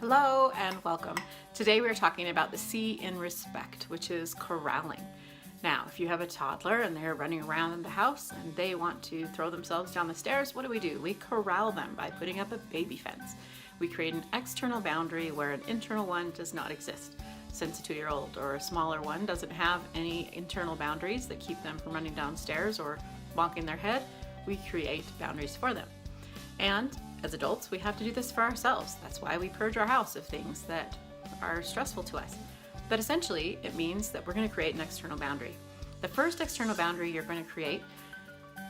Hello and welcome. Today we're talking about the C in respect, which is corralling. Now, if you have a toddler and they're running around in the house and they want to throw themselves down the stairs, what do? We corral them by putting up a baby fence. We create an external boundary where an internal one does not exist. Since a 2-year-old or a smaller one doesn't have any internal boundaries that keep them from running downstairs or bonking their head, we create boundaries for them. And as adults, we have to do this for ourselves. That's why we purge our house of things that are stressful to us. But essentially, it means that we're going to create an external boundary. The first external boundary you're going to create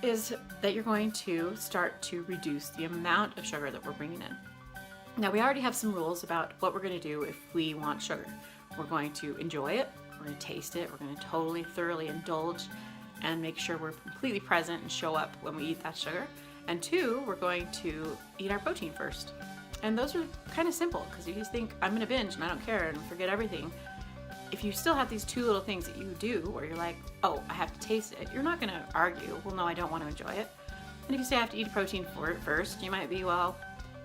is that you're going to start to reduce the amount of sugar that we're bringing in. Now, we already have some rules about what we're going to do if we want sugar. We're going to enjoy it, we're going to taste it, we're going to totally, thoroughly indulge and make sure we're completely present and show up when we eat that sugar. And 2, we're going to eat our protein first. And those are kind of simple because you just think, I'm gonna binge and I don't care and forget everything. If you still have these 2 little things that you do where you're like, oh, I have to taste it, you're not gonna argue, well, no, I don't want to enjoy it. And if you say I have to eat protein for it first, you might be, well,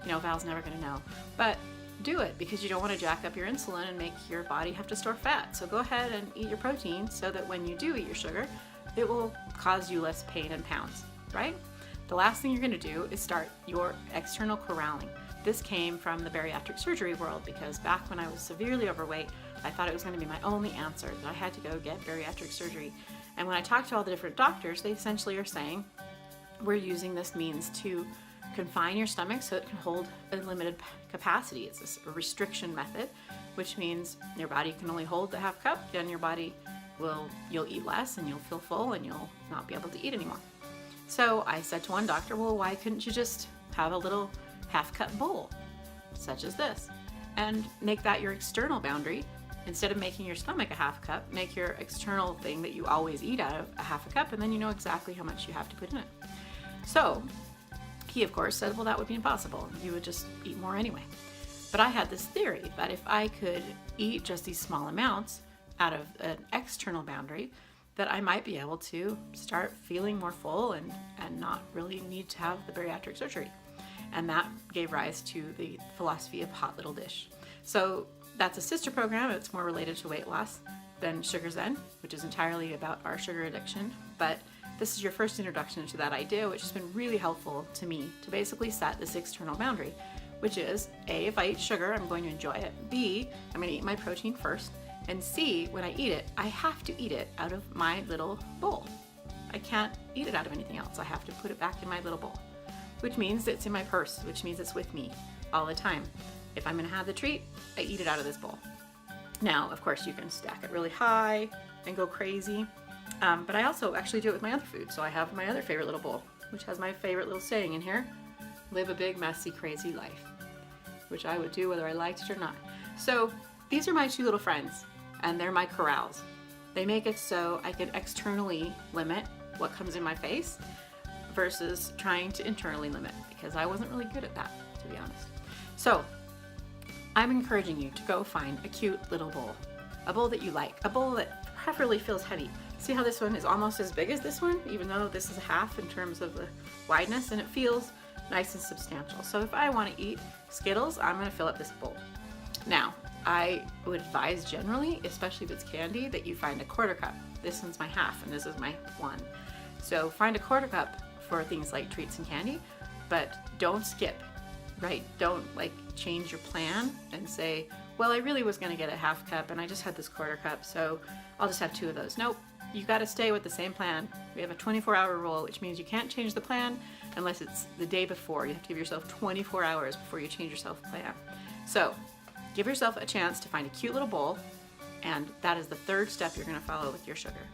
Val's never gonna know. But do it because you don't want to jack up your insulin and make your body have to store fat. So go ahead and eat your protein so that when you do eat your sugar, it will cause you less pain in pounds, right? The last thing you're going to do is start your external corralling. This came from the bariatric surgery world because back when I was severely overweight, I thought it was going to be my only answer, that I had to go get bariatric surgery. And when I talked to all the different doctors, they essentially are saying, we're using this means to confine your stomach so it can hold a limited capacity. It's a restriction method, which means your body can only hold the half cup, then your body you'll eat less and you'll feel full and you'll not be able to eat anymore. So I said to one doctor, well, why couldn't you just have a little half-cup bowl, such as this, and make that your external boundary? Instead of making your stomach a half cup, make your external thing that you always eat out of a half a cup, and then you know exactly how much you have to put in it. So he, of course, said, well, that would be impossible. You would just eat more anyway. But I had this theory that if I could eat just these small amounts out of an external boundary, that I might be able to start feeling more full and not really need to have the bariatric surgery. And that gave rise to the philosophy of hot little dish. So that's a sister program. It's more related to weight loss than Sugar-Zen, which is entirely about our sugar addiction. But this is your first introduction to that idea, which has been really helpful to me to basically set this external boundary, which is A, if I eat sugar, I'm going to enjoy it. B, I'm going to eat my protein first. And C, when I eat it, I have to eat it out of my little bowl. I can't eat it out of anything else. I have to put it back in my little bowl, which means it's in my purse, which means it's with me all the time. If I'm gonna have the treat, I eat it out of this bowl. Now, of course, you can stack it really high and go crazy, but I also actually do it with my other food. So I have my other favorite little bowl, which has my favorite little saying in here, live a big, messy, crazy life, which I would do whether I liked it or not. So these are my 2 little friends. And they're my corrals. They make it so I can externally limit what comes in my face versus trying to internally limit, because I wasn't really good at that, to be honest. So I'm encouraging you to go find a cute little bowl, a bowl that you like, a bowl that preferably feels heavy. See how this one is almost as big as this one, even though this is a half in terms of the wideness, and it feels nice and substantial. So if I want to eat Skittles, I'm going to fill up this bowl. Now, I would advise generally, especially if it's candy, that you find a 1/4 cup. This one's my half and this is my 1. So find a 1/4 cup for things like treats and candy, but don't skip, right? Don't change your plan and say, well, I really was going to get a half cup and I just had this 1/4 cup, so I'll just have 2 of those. Nope, you got to stay with the same plan. We have a 24-hour rule, which means you can't change the plan unless it's the day before. You have to give yourself 24 hours before you change yourself plan. So give yourself a chance to find a cute little bowl, and that is the 3rd step you're going to follow with your sugar.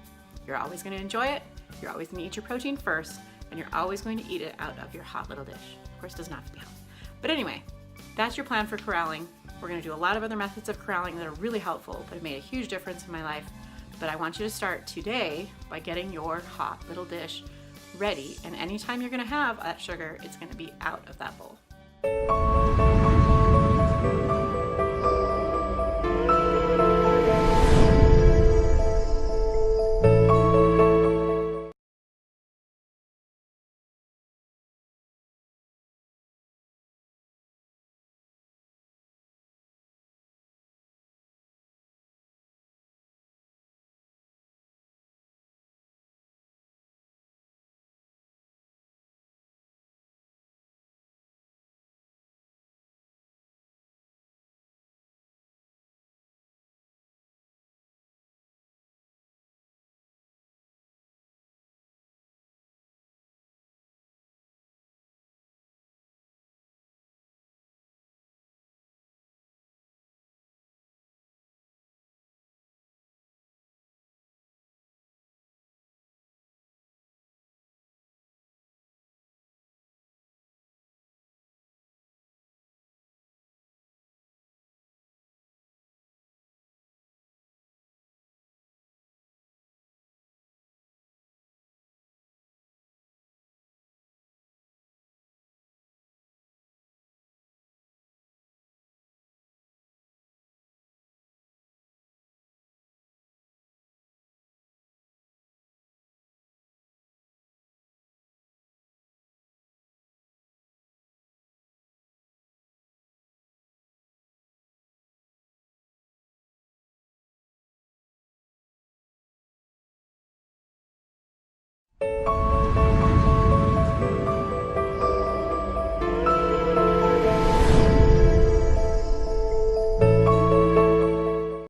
You're always going to enjoy it, you're always going to eat your protein first, and you're always going to eat it out of your hot little dish. Of course, it doesn't have to be hot. But anyway, that's your plan for corralling. We're going to do a lot of other methods of corralling that are really helpful, that have made a huge difference in my life. But I want you to start today by getting your hot little dish ready, and anytime you're going to have that sugar, it's going to be out of that bowl.